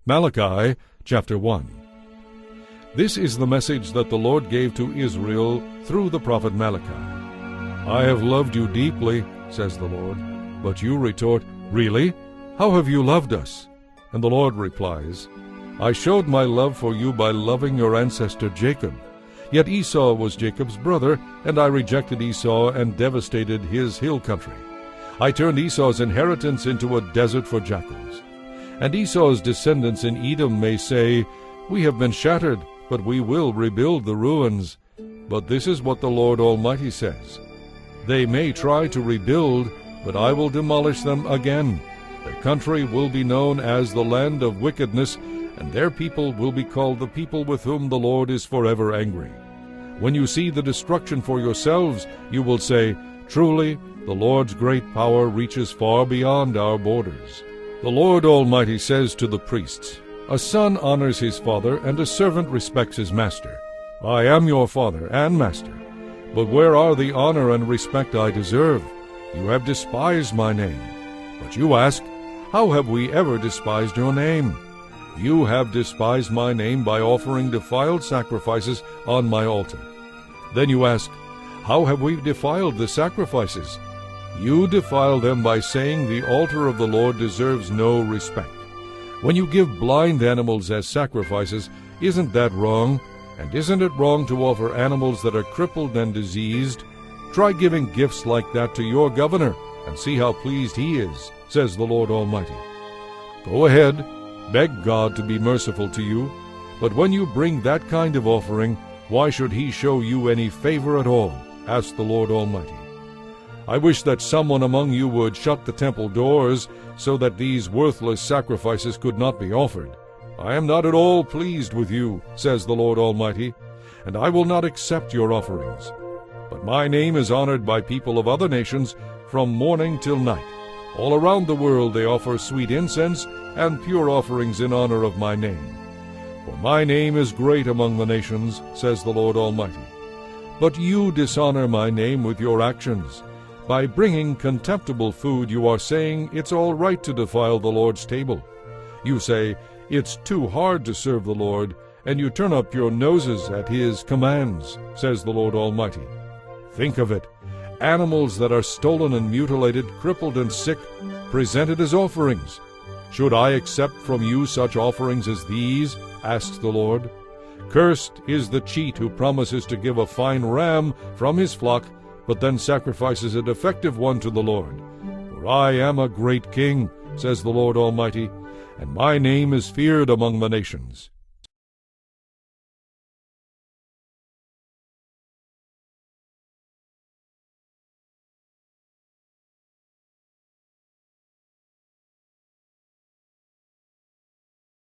Malachi chapter 1. This is the message that the Lord gave to Israel through the prophet Malachi. I have loved you deeply, says the Lord. But you retort, Really? How have you loved us? And the Lord replies, I showed my love for you by loving your ancestor Jacob. Yet Esau was Jacob's brother, and I rejected Esau and devastated his hill country. I turned Esau's inheritance into a desert for jackals. And Esau's descendants in Edom may say, We have been shattered, but we will rebuild the ruins. But this is what the Lord Almighty says. They may try to rebuild, but I will demolish them again. Their country will be known as the land of wickedness, and their people will be called the people with whom the Lord is forever angry. When you see the destruction for yourselves, you will say, Truly, the Lord's great power reaches far beyond our borders. The Lord Almighty says to the priests, A son honors his father, and a servant respects his master. I am your father and master. But where are the honor and respect I deserve? You have despised my name. But you ask, How have we ever despised your name? You have despised my name by offering defiled sacrifices on my altar. Then you ask, How have we defiled the sacrifices? You defile them by saying the altar of the Lord deserves no respect. When you give blind animals as sacrifices, isn't that wrong? And isn't it wrong to offer animals that are crippled and diseased? Try giving gifts like that to your governor, and see how pleased he is, says the Lord Almighty. Go ahead, beg God to be merciful to you, but when you bring that kind of offering, why should he show you any favor at all? Asks the Lord Almighty. I wish that someone among you would shut the temple doors so that these worthless sacrifices could not be offered. I am not at all pleased with you, says the Lord Almighty, and I will not accept your offerings. But my name is honored by people of other nations from morning till night. All around the world they offer sweet incense and pure offerings in honor of my name. For my name is great among the nations, says the Lord Almighty. But you dishonor my name with your actions. By bringing contemptible food, you are saying it's all right to defile the Lord's table. You say, It's too hard to serve the Lord, and you turn up your noses at his commands, says the Lord Almighty. Think of it. Animals that are stolen and mutilated, crippled and sick, presented as offerings. Should I accept from you such offerings as these? Asks the Lord. Cursed is the cheat who promises to give a fine ram from his flock, but then sacrifices a defective one to the Lord. For I am a great king, says the Lord Almighty, and my name is feared among the nations.